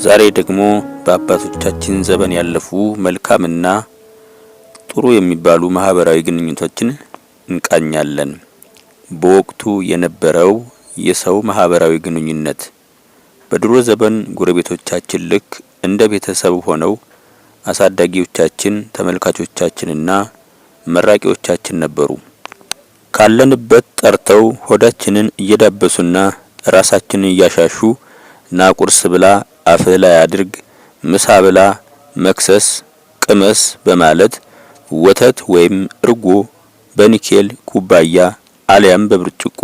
ዛሬ ደግሞ በአባቶቻችን ዘመን ያለፉ መልካምና ጥሩ የሚባሉ ማህበራዊ ግንኙነቶችን እንቃኛለን። በወቅቱ የነበረው የሰው ማህበራዊ ግንኙነት በድሮ ዘመን ጎረቤቶቻችን ልክ እንደ ቤተሰብ ሆነው አሳዳጊዎቻችን፣ ተመልካቾቻችንና መራቂዎቻችን ነበሩ። ካለንበት ጠርተው ሆዳችንን እየዳበሱና ራሳችንን እያሻሹ ና ቁርስ ብላ አፍህ ላይ አድርግ፣ ምሳ ብላ፣ መክሰስ ቅመስ በማለት ወተት ወይም እርጎ በኒኬል ኩባያ አሊያም በብርጭቆ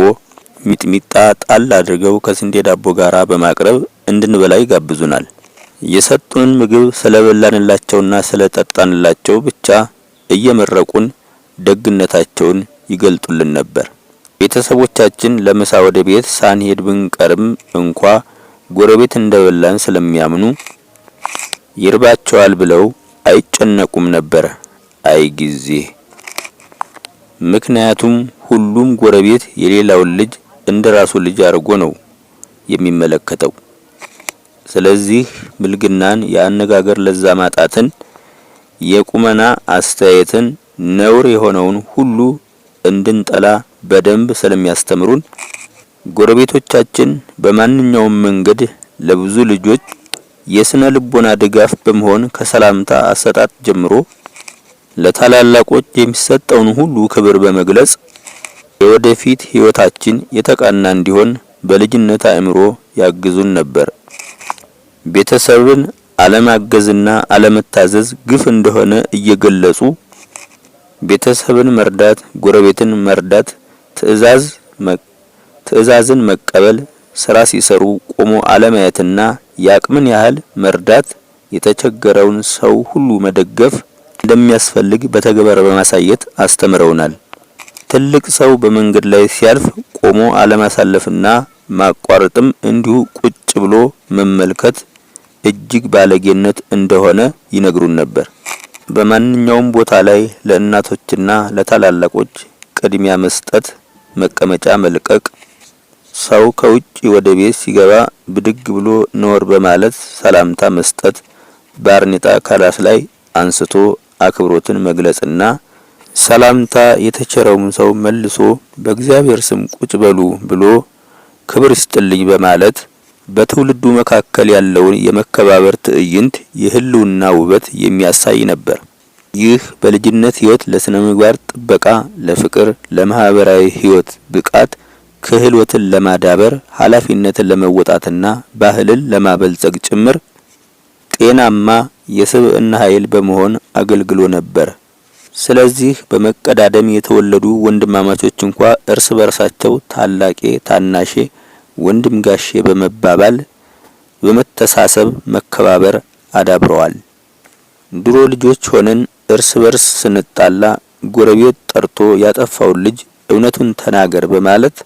ሚጥሚጣ ጣል አድርገው ከስንዴ ዳቦ ጋራ በማቅረብ እንድንበላ ይጋብዙናል። የሰጡን ምግብ ስለበላንላቸውና ስለጠጣንላቸው ብቻ እየመረቁን ደግነታቸውን ይገልጡልን ነበር። ቤተሰቦቻችን ለምሳ ወደ ቤት ሳንሄድ ብንቀርም እንኳ ጎረቤት እንደበላን ስለሚያምኑ ይርባቸዋል ብለው አይጨነቁም ነበር። አይ ጊዜ! ምክንያቱም ሁሉም ጎረቤት የሌላውን ልጅ እንደራሱ ልጅ አድርጎ ነው የሚመለከተው። ስለዚህ ብልግናን፣ የአነጋገር ለዛ ማጣትን፣ የቁመና አስተያየትን፣ ነውር የሆነውን ሁሉ እንድንጠላ በደንብ ስለሚያስተምሩን ጎረቤቶቻችን በማንኛውም መንገድ ለብዙ ልጆች የስነ ልቦና ድጋፍ በመሆን ከሰላምታ አሰጣጥ ጀምሮ ለታላላቆች የሚሰጠውን ሁሉ ክብር በመግለጽ የወደፊት ህይወታችን የተቃና እንዲሆን በልጅነት አእምሮ ያግዙን ነበር። ቤተሰብን አለማገዝና አለመታዘዝ ግፍ እንደሆነ እየገለጹ ቤተሰብን መርዳት፣ ጎረቤትን መርዳት፣ ትዕዛዝን መቀበል፣ ስራ ሲሰሩ ቆሞ አለማየትና ያቅምን ያህል መርዳት፣ የተቸገረውን ሰው ሁሉ መደገፍ እንደሚያስፈልግ በተግባር በማሳየት አስተምረውናል። ትልቅ ሰው በመንገድ ላይ ሲያልፍ ቆሞ አለማሳለፍና ማቋረጥም እንዲሁ ቁጭ ብሎ መመልከት እጅግ ባለጌነት እንደሆነ ይነግሩን ነበር። በማንኛውም ቦታ ላይ ለእናቶችና ለታላላቆች ቅድሚያ መስጠት፣ መቀመጫ መልቀቅ፣ ሰው ከውጭ ወደ ቤት ሲገባ ብድግ ብሎ ኖር በማለት ሰላምታ መስጠት፣ ባርኔጣ ከራስ ላይ አንስቶ አክብሮትን መግለጽና ሰላምታ የተቸረውን ሰው መልሶ በእግዚአብሔር ስም ቁጭ በሉ ብሎ ክብር ይስጥልኝ በማለት በትውልዱ መካከል ያለውን የመከባበር ትዕይንት የህልውና ውበት የሚያሳይ ነበር። ይህ በልጅነት ህይወት ለስነ ምግባር ጥበቃ፣ ለፍቅር፣ ለማህበራዊ ህይወት ብቃት፣ ክህሎትን ለማዳበር፣ ኃላፊነትን ለመወጣትና ባህልን ለማበልጸግ ጭምር ጤናማ የስብዕና ኃይል በመሆን አገልግሎ ነበር። ስለዚህ በመቀዳደም የተወለዱ ወንድማማቾች እንኳ እርስ በርሳቸው ታላቄ፣ ታናሼ፣ ወንድም ጋሼ በመባባል በመተሳሰብ መከባበር አዳብረዋል። ድሮ ልጆች ሆነን እርስ በርስ ስንጣላ ጎረቤት ጠርቶ ያጠፋውን ልጅ እውነቱን ተናገር በማለት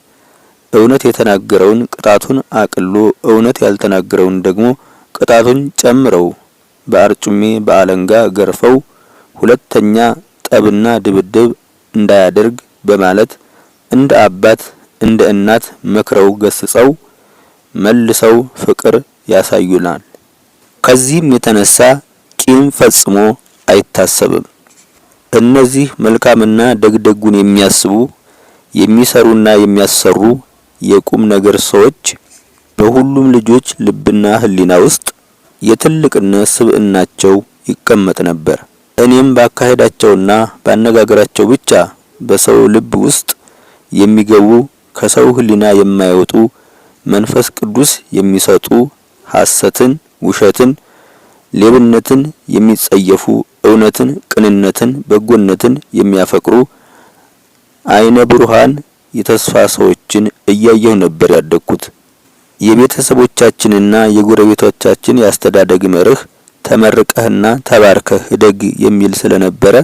እውነት የተናገረውን ቅጣቱን አቅሎ እውነት ያልተናገረውን ደግሞ ቅጣቱን ጨምረው በአርጩሜ በአለንጋ ገርፈው ሁለተኛ ጠብና ድብድብ እንዳያደርግ በማለት እንደ አባት እንደ እናት መክረው ገስጸው መልሰው ፍቅር ያሳዩናል። ከዚህም የተነሳ ቂም ፈጽሞ አይታሰብም። እነዚህ መልካምና ደግደጉን የሚያስቡ የሚሰሩና የሚያሰሩ የቁም ነገር ሰዎች በሁሉም ልጆች ልብና ህሊና ውስጥ የትልቅነት ስብዕናቸው ይቀመጥ ነበር። እኔም ባካሄዳቸውና ባነጋገራቸው ብቻ በሰው ልብ ውስጥ የሚገቡ ከሰው ህሊና የማይወጡ መንፈስ ቅዱስ የሚሰጡ ሐሰትን፣ ውሸትን፣ ሌብነትን የሚጸየፉ እውነትን፣ ቅንነትን፣ በጎነትን የሚያፈቅሩ አይነ ብሩሃን የተስፋ ሰዎችን እያየሁ ነበር ያደግኩት። የቤተሰቦቻችንና የጎረቤቶቻችን ያስተዳደግ መርህ ተመርቀህና ተባርከህ እደግ የሚል ስለነበረ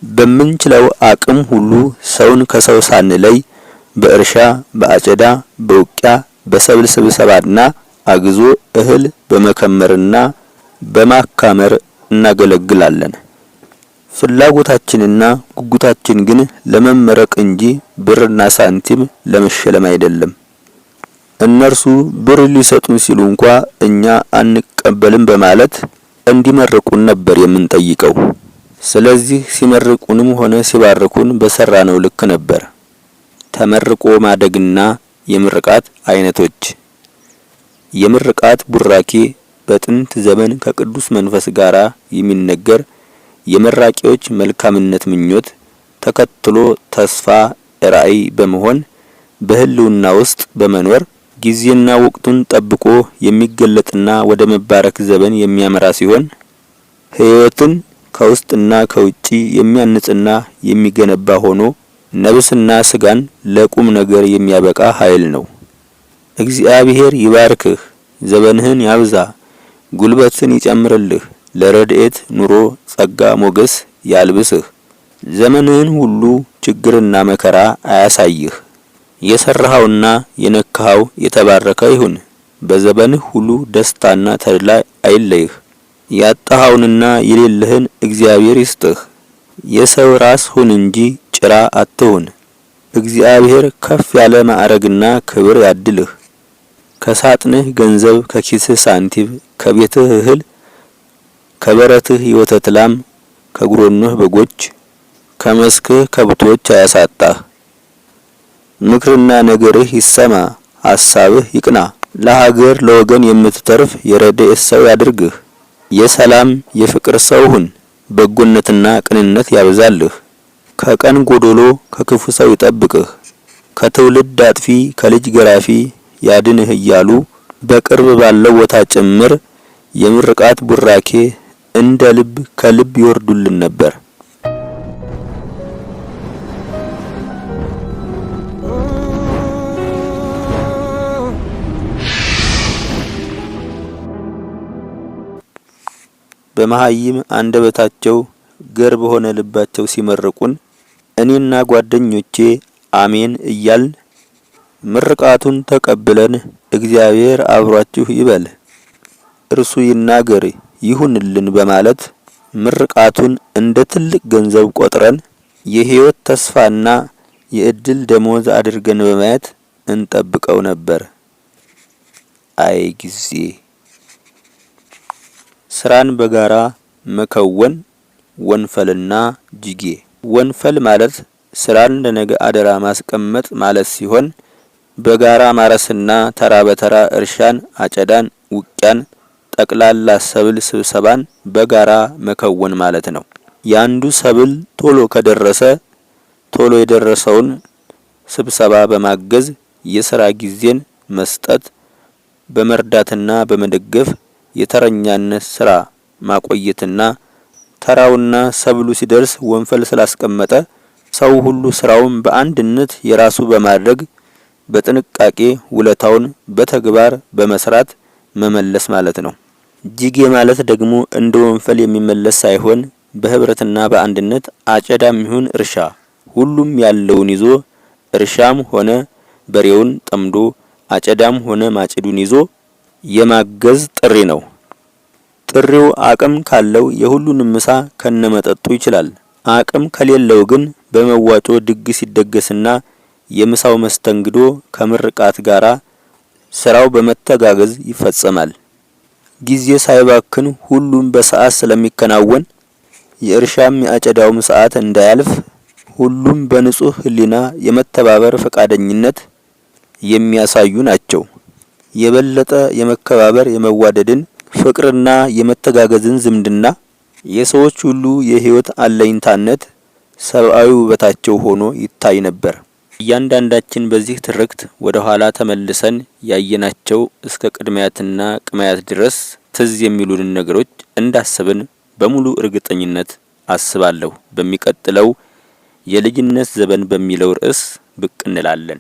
በምንችለው አቅም ሁሉ ሰውን ከሰው ሳንለይ በእርሻ፣ በአጨዳ፣ በውቂያ፣ በሰብል ስብሰባና አግዞ እህል በመከመርና በማካመር እናገለግላለን። ፍላጎታችንና ጉጉታችን ግን ለመመረቅ እንጂ ብርና ሳንቲም ለመሸለም አይደለም። እነርሱ ብር ሊሰጡን ሲሉ እንኳ እኛ አንቀበልም በማለት እንዲመርቁን ነበር የምንጠይቀው። ስለዚህ ሲመርቁንም ሆነ ሲባርኩን በሰራነው ልክ ነበር። ተመርቆ ማደግና የምርቃት አይነቶች። የምርቃት ቡራኬ በጥንት ዘመን ከቅዱስ መንፈስ ጋራ የሚነገር የመራቂዎች መልካምነት ምኞት ተከትሎ ተስፋ ራዕይ በመሆን በህልውና ውስጥ በመኖር ጊዜና ወቅቱን ጠብቆ የሚገለጥና ወደ መባረክ ዘመን የሚያመራ ሲሆን ህይወትን ከውስጥና ከውጪ የሚያንጽና የሚገነባ ሆኖ ነፍስና ስጋን ለቁም ነገር የሚያበቃ ኃይል ነው። እግዚአብሔር ይባርክህ፣ ዘመንህን ያብዛ፣ ጉልበትን ይጨምርልህ፣ ለረድኤት ኑሮ ጸጋ ሞገስ ያልብስህ፣ ዘመንህን ሁሉ ችግርና መከራ አያሳይህ። የሰራኸውና የነካኸው የተባረከ ይሁን። በዘመንህ ሁሉ ደስታና ተድላ አይለይህ። ያጣኸውንና የሌለህን እግዚአብሔር ይስጥህ። የሰው ራስ ሁን እንጂ ጭራ አትሁን። እግዚአብሔር ከፍ ያለ ማዕረግና ክብር ያድልህ። ከሳጥንህ ገንዘብ፣ ከኪስህ ሳንቲም፣ ከቤትህ እህል፣ ከበረትህ የወተት ላም፣ ከጉሮኖህ በጎች፣ ከመስክህ ከብቶች አያሳጣህ። ምክርና ነገርህ ይሰማ፣ ሐሳብህ ይቅና። ለሀገር ለወገን የምትተርፍ የረድኤት ሰው ያድርግህ። የሰላም የፍቅር ሰው ሁን። በጎነትና ቅንነት ያብዛልህ። ከቀን ጎዶሎ ከክፉ ሰው ይጠብቅህ። ከትውልድ አጥፊ ከልጅ ገራፊ ያድንህ እያሉ በቅርብ ባለው ቦታ ጭምር የምርቃት ቡራኬ እንደ ልብ ከልብ ይወርዱልን ነበር። በመሃይም አንደበታቸው ገር በሆነ ልባቸው ሲመርቁን እኔና ጓደኞቼ አሜን እያልን ምርቃቱን ተቀብለን እግዚአብሔር አብሯችሁ ይበል፣ እርሱ ይናገር ይሁንልን በማለት ምርቃቱን እንደ ትልቅ ገንዘብ ቆጥረን የህይወት ተስፋና የእድል ደሞዝ አድርገን በማየት እንጠብቀው ነበር። አይ ጊዜ! ስራን በጋራ መከወን ወንፈልና ጅጌ። ወንፈል ማለት ስራን ለነገ አደራ ማስቀመጥ ማለት ሲሆን በጋራ ማረስና ተራ በተራ እርሻን፣ አጨዳን፣ ውቂያን፣ ጠቅላላ ሰብል ስብሰባን በጋራ መከወን ማለት ነው። ያንዱ ሰብል ቶሎ ከደረሰ ቶሎ የደረሰውን ስብሰባ በማገዝ የሥራ ጊዜን መስጠት፣ በመርዳትና በመደገፍ የተረኛነት ስራ ማቆየትና ተራውና ሰብሉ ሲደርስ ወንፈል ስላስቀመጠ ሰው ሁሉ ስራውን በአንድነት የራሱ በማድረግ በጥንቃቄ ውለታውን በተግባር በመስራት መመለስ ማለት ነው። ጅጌ ማለት ደግሞ እንደ ወንፈል የሚመለስ ሳይሆን በህብረትና በአንድነት አጨዳም ይሁን እርሻ ሁሉም ያለውን ይዞ እርሻም ሆነ በሬውን ጠምዶ አጨዳም ሆነ ማጭዱን ይዞ የማገዝ ጥሪ ነው። ጥሪው አቅም ካለው የሁሉንም ምሳ ከነመጠጡ ይችላል። አቅም ከሌለው ግን በመዋጮ ድግስ ይደገስና የምሳው መስተንግዶ ከምርቃት ጋራ ስራው በመተጋገዝ ይፈጸማል። ጊዜ ሳይባክን ሁሉም በሰዓት ስለሚከናወን የእርሻም የአጨዳውም ሰዓት እንዳያልፍ ሁሉም በንጹህ ህሊና የመተባበር ፈቃደኝነት የሚያሳዩ ናቸው። የበለጠ የመከባበር የመዋደድን ፍቅርና የመተጋገዝን ዝምድና የሰዎች ሁሉ የህይወት አለኝታነት ሰብአዊ ውበታቸው ሆኖ ይታይ ነበር። እያንዳንዳችን በዚህ ትርክት ወደ ኋላ ተመልሰን ያየናቸው እስከ ቅድሚያትና ቅማያት ድረስ ትዝ የሚሉንን ነገሮች እንዳሰብን በሙሉ እርግጠኝነት አስባለሁ። በሚቀጥለው የልጅነት ዘመን በሚለው ርዕስ ብቅ እንላለን።